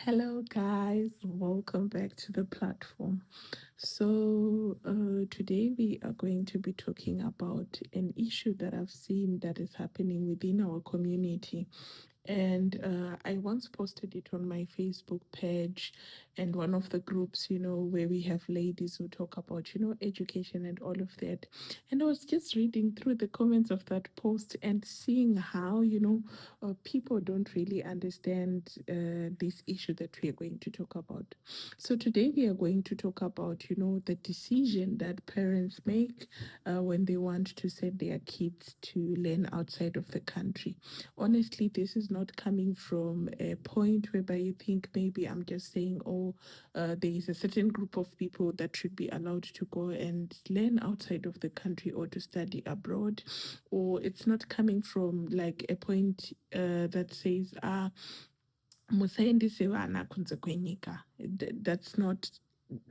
Hello, guys. Welcome back to the platform. Today we are going to be talking about an issue that I've seen that is happening within our community. And I once posted it on my Facebook page and one of the groups, where we have ladies who talk about, education and all of that. And I was just reading through the comments of that post and seeing how, people don't really understand this issue that we are going to talk about. So today we are going to talk about, the decision that parents make when they want to send their kids to learn outside of the country. Honestly, this is not coming from a point whereby you think maybe I'm just saying, oh, there is a certain group of people that should be allowed to go and learn outside of the country or to study abroad, or it's not coming from like a point that says, musaendise vana kunze kwenyika. That's not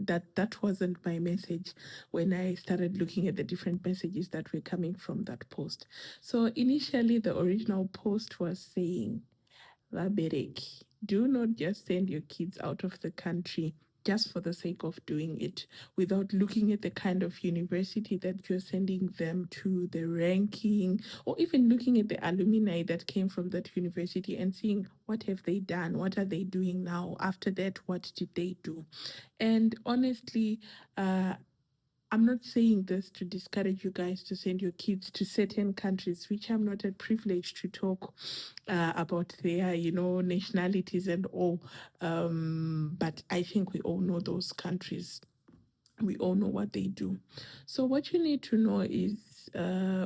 that wasn't my message when I started looking at the different messages that were coming from that post. So initially the original post was saying, vabereki, do not just send your kids out of the country just for the sake of doing it without looking at the kind of university that you're sending them to, the ranking, or even looking at the alumni that came from that university and seeing what have they done, what are they doing now, after that what did they do. And honestly, I'm not saying this to discourage you guys to send your kids to certain countries, which I'm not privileged to talk about their, nationalities and all. But I think we all know those countries. We all know what they do. So, what you need to know is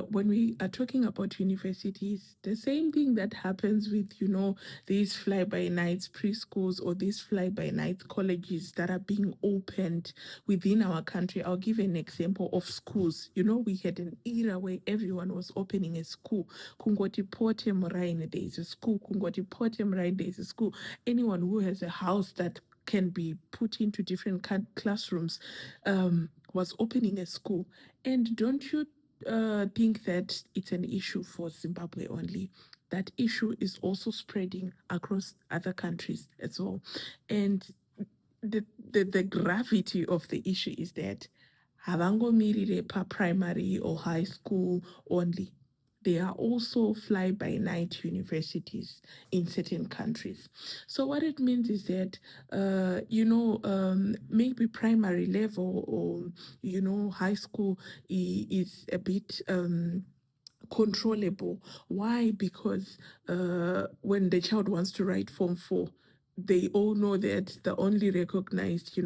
when we are talking about universities, the same thing that happens with, these fly by nights preschools or these fly by night colleges that are being opened within our country. I'll give an example of schools. We had an era where everyone was opening a school. Kungoti Porte Moraine, there is a school. Kungoti Porte Moraine, there is a school. Anyone who has a house that can be put into different classrooms was opening a school. And don't you think that it's an issue for Zimbabwe only? That issue is also spreading across other countries as well. And the gravity of the issue is that havangomirire primary or high school only. They are also fly by night universities in certain countries. So what it means is that maybe primary level or high school is a bit controllable. Why? Because when the child wants to write Form 4, they all know that the only recognized,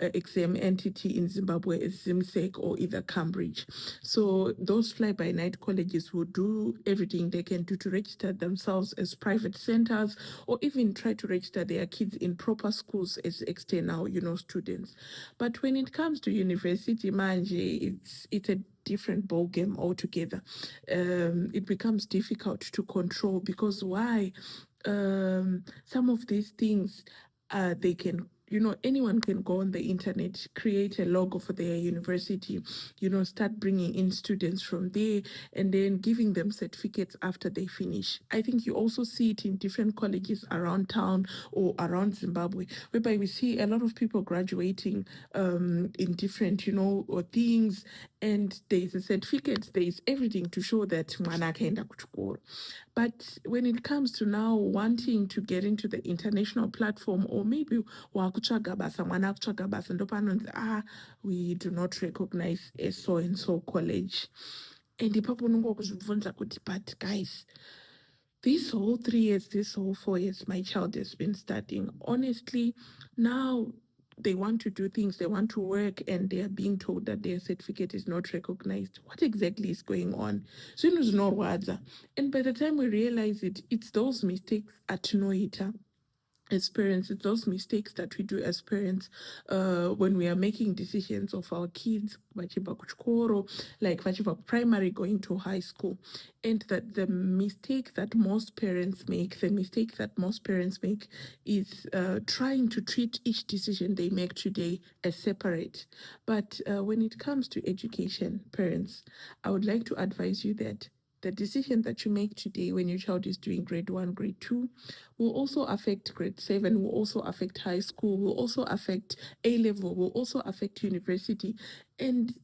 exam entity in Zimbabwe is ZIMSEC or either Cambridge. So those fly-by-night colleges will do everything they can do to register themselves as private centers or even try to register their kids in proper schools as external, students. But when it comes to university, manje, it's a different ball game altogether. It becomes difficult to control because why? Some of these things they can, anyone can go on the internet, create a logo for their university, start bringing in students from there and then giving them certificates after they finish. I think you also see it in different colleges around town or around Zimbabwe, whereby we see a lot of people graduating in different, or things, and there's a certificate, there's everything to show that mwana akaenda kuchikoro. But when it comes to now wanting to get into the international platform, or maybe wakutsvaga basa, mwana akutsvaga basa, ndopanonzi, we do not recognize a so and so college. And ipapo unongokuzvibvunza kuti, but guys, this whole 3 years, this whole 4 years, my child has been studying. Honestly, now they want to do things, they want to work, and they are being told that their certificate is not recognized. What exactly is going on? Zvinhu zvinorwadza. And by the time we realize it, it's those mistakes at Noita as parents, it's those mistakes that we do as parents when we are making decisions of our kids, vachibva kuchikoro, like vachibva primary going to high school. And that the mistake that most parents make, is trying to treat each decision they make today as separate. But when it comes to education, parents, I would like to advise you that the decision that you make today when your child is doing grade 1, grade 2 will also affect grade 7, will also affect high school, will also affect A level, will also affect university. And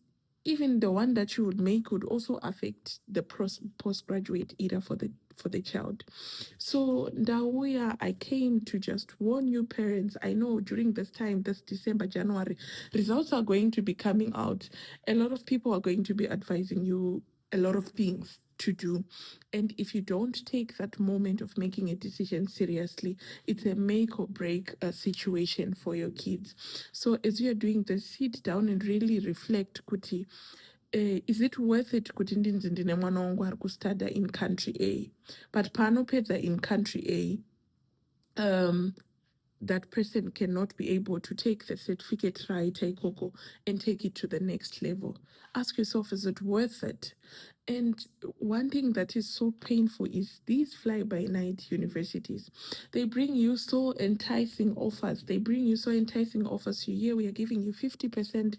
even the one that you would make would also affect the postgraduate era for the child. So Ndauya, I came to just warn you parents. I know during this time, this December, January, results are going to be coming out. A lot of people are going to be advising you a lot of things to do. And if you don't take that moment of making a decision seriously, it's a make or break situation for your kids. So as you're doing this, sit down and really reflect, Kuti. Is it worth it kuti ndinzi ndine mwana wangu ari kustada in country A, but paanopedza in country A, that person cannot be able to take the certificate right ikoko and take it to the next level. Ask yourself, is it worth it? And one thing that is so painful is these fly-by-night universities. They bring you so enticing offers. You hear we are giving you 50%,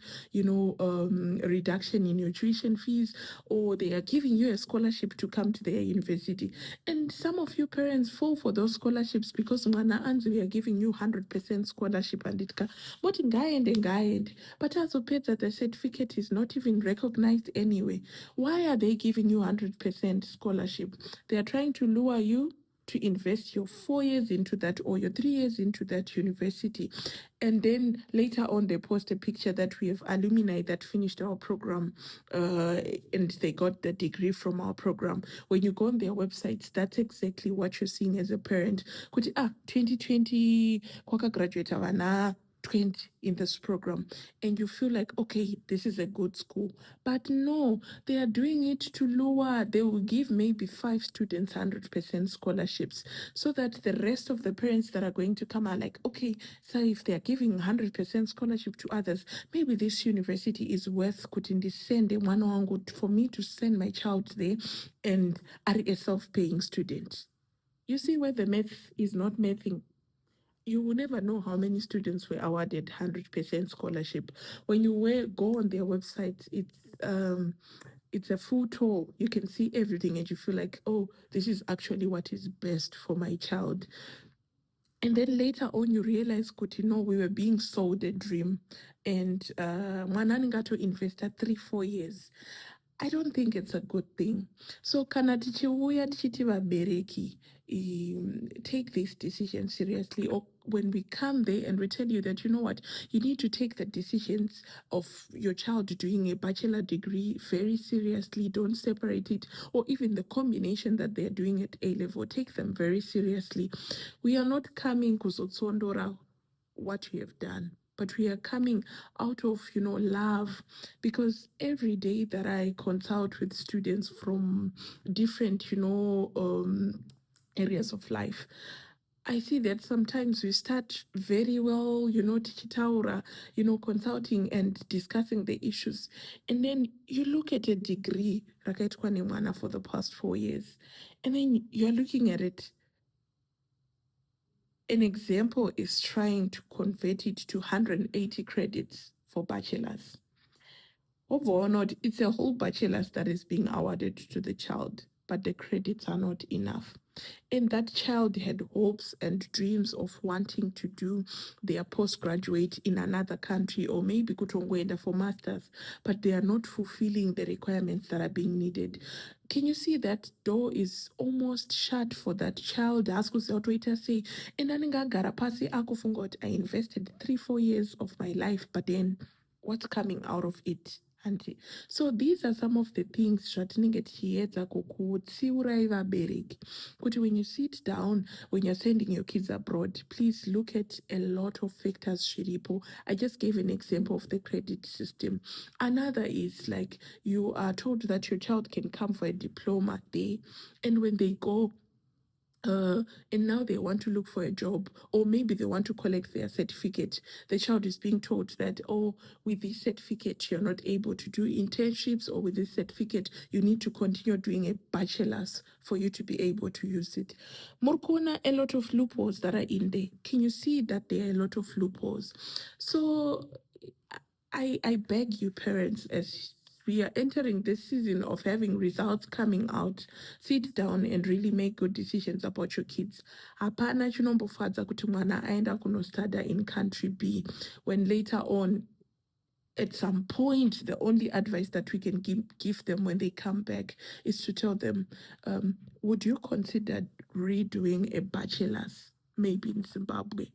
reduction in your tuition fees, or they are giving you a scholarship to come to their university. And some of you parents fall for those scholarships because mwana anzi we are giving you 100% scholarship and it can. But also paid that the certificate is not even recognized anyway. Why are they giving you 100% scholarship? They are trying to lure you to invest your 4 years into that or your 3 years into that university. And then later on, they post a picture that we have alumni that finished our program and they got the degree from our program. When you go on their websites, that's exactly what you're seeing as a parent. 2020, kwaka graduate avana 20 in this program, and you feel like, okay, this is a good school. But no, they are doing it to lure. They will give maybe 5 students 100% scholarships so that the rest of the parents that are going to come are like, okay, so if they are giving 100% scholarship to others, maybe this university is worth kutindi send one wangu for me to send my child there and are a self-paying student. You see where the math is not mathing. You will never know how many students were awarded 100% scholarship. When you go on their website, it's a full tour. You can see everything and you feel like, oh, this is actually what is best for my child. And then later on, you realize, no, we were being sold a dream. And mwanani got to invest 3-4 years. I don't think it's a good thing. So kana tichiuya tichiti vabereki, take this decision seriously, or when we come there and we tell you that, you know what, you need to take the decisions of your child doing a bachelor degree very seriously. Don't separate it, or even the combination that they're doing at A level, take them very seriously. We are not coming kuzotsondora what we have done, but we are coming out of, love, because every day that I consult with students from different, areas of life, I see that sometimes we start very well, tichitaura, consulting and discussing the issues. And then you look at a degree, rakaitwa ni mwana for the past 4 years, and then you're looking at it. An example is trying to convert it to 180 credits for bachelors. Overall, not, it's a whole bachelor's that is being awarded to the child, but the credits are not enough. And that child had hopes and dreams of wanting to do their postgraduate in another country, or maybe kutongwenda for masters, but they are not fulfilling the requirements that are being needed. Can you see that door is almost shut for that child? Ask yourself, say, and I invested 3-4 years of my life, but then what's coming out of it? So these are some of the things zvatinenge tichiedza kutsiurai vabereki kuti when you sit down, when you're sending your kids abroad, please look at a lot of factors zviripo. I just gave an example of the credit system. Another is like you are told that your child can come for a diploma there, and when they go and now they want to look for a job, or maybe they want to collect their certificate. The child is being told that, oh, with this certificate, you're not able to do internships, or with this certificate, you need to continue doing a bachelor's for you to be able to use it. Murkona, a lot of loopholes that are in there. Can you see that there are a lot of loopholes? So I beg you, parents, as we are entering this season of having results coming out, sit down and really make good decisions about your kids. Hapana chinombofadza kuti mwana aenda kunostada in country B, when later on, at some point, the only advice that we can give them when they come back is to tell them, would you consider redoing a bachelor's, maybe in Zimbabwe?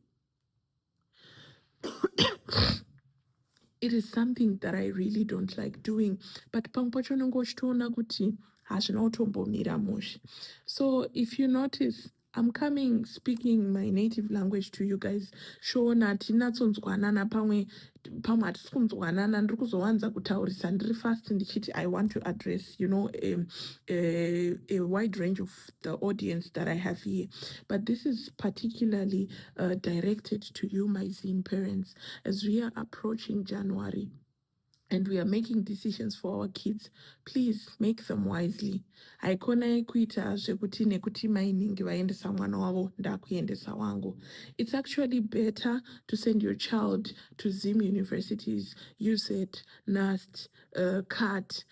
It is something that I really don't like doing, but pamwe pacho unenge uchitoona kuti hazvina kutombomira mushe. So if you notice, I'm coming speaking my native language to you guys. Shoona tinatsonzwanana pamwe hatisi kunzwanana, ndiri kuzowanza kutaurisa ndiri fast ndichiti I want to address, a wide range of the audience that I have here. But this is particularly directed to you, my Zim parents, as we are approaching January and we are making decisions for our kids. Please make them wisely. Haikona kuita zvekuti nekuti mainingi vaendesa mwana wavo ndakuendesa wangu. It's actually better to send your child to Zim universities, USET, NUST, CAT,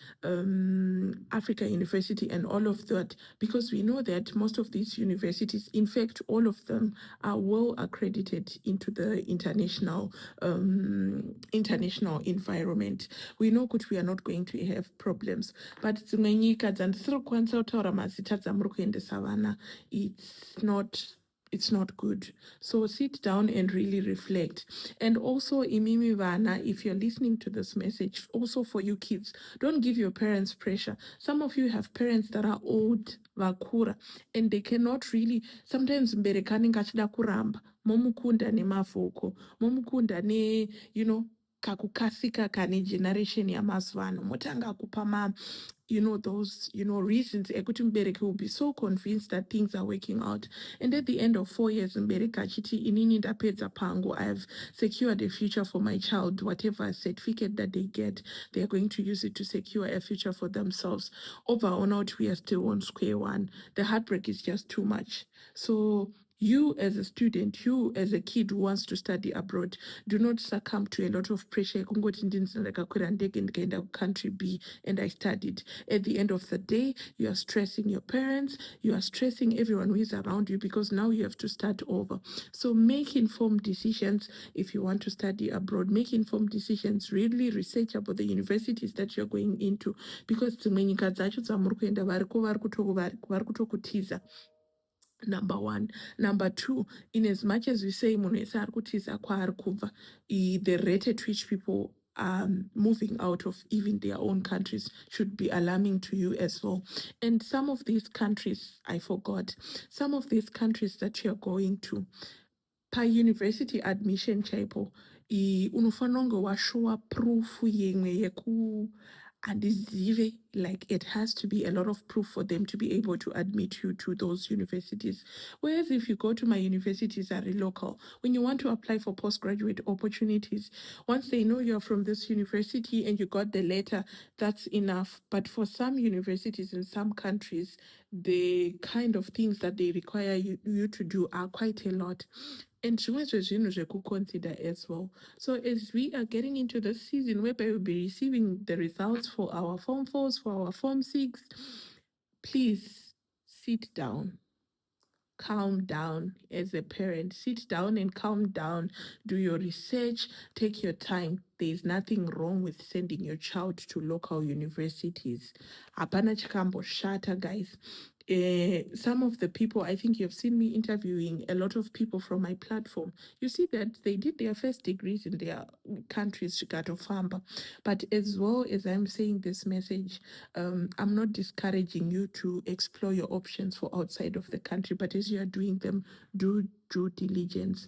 Africa University, and all of that, because we know that most of these universities, in fact, all of them are well accredited into the international environment. We know that we are not going to have problems, but dzimwe nyika dzandisiri kukwanisa kutaura mazita dzamuri kuendesa vana, it's not good. So sit down and really reflect. And also, imimi vana, if you're listening to this message, also for you kids, don't give your parents pressure. Some of you have parents that are old, vakura, and they cannot really, sometimes mbereki anenge achida kuramba, momukunda nemavhoko, momukunda ne, kakukasika kane generation yamazuva ano, motanga kupa those reasons ekuti mubereki will be so convinced that things are working out, and at the end of 4 years mubereki achiti inini ndapedza pangu, I have secured a future for my child. Whatever certificate that they get, they are going to use it to secure a future for themselves. Over or not, we are still on square one. The heartbreak is just too much. So you as a student, you as a kid who wants to study abroad, do not succumb to a lot of pressure. Kungoti ndinzi ndakakwira ndege ndikaenda country B and I studied. At the end of the day, you are stressing your parents, you are stressing everyone who is around you, because now you have to start over. So make informed decisions if you want to study abroad. Make informed decisions, really research about the universities that you're going into, because dzimwe nyika dzacho dzamuri kuenda variko vari kutokutiza. Number one. Number two, in as much as we say munhu ese ari kutiza kwaari kubva, the rate at which people moving out of even their own countries should be alarming to you as well. And some of these countries, I forgot, some of these countries that you're going to, per university admission chaipo, unofanira kunge washowa proof yemwe yeku handizive, like it has to be a lot of proof for them to be able to admit you to those universities. Whereas if you go to my universities that are local, when you want to apply for postgraduate opportunities, once they know you're from this university and you got the letter, that's enough. But for some universities in some countries, the kind of things that they require you to do are quite a lot. And zvimwe zvezvinhu zvekuconsider as well. So as we are getting into the season whereby we'll be receiving the results for our Form 4s, for our Form 6, please sit down. Calm down as a parent. Sit down and calm down. Do your research. Take your time. There is nothing wrong with sending your child to local universities. Hapana chikamboshata, guys. Some of the people, I think you've seen me interviewing a lot of people from my platform. You see that they did their first degrees in their countries, Famba. But as well as I'm saying this message, I'm not discouraging you to explore your options for outside of the country, but as you are doing them, do due diligence.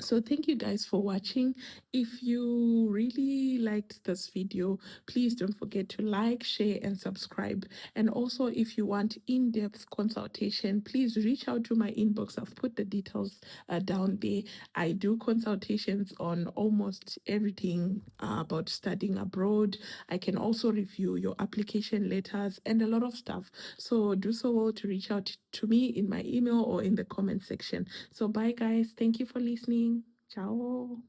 So thank you guys for watching. If you really liked this video, please don't forget to like, share, and subscribe. And also, if you want in-depth consultation, please reach out to my inbox. I've put the details down there. I do consultations on almost everything about studying abroad. I can also review your application letters and a lot of stuff. So do so well to reach out to me in my email or in the comment section. So bye guys. Thank you for listening. Ciao.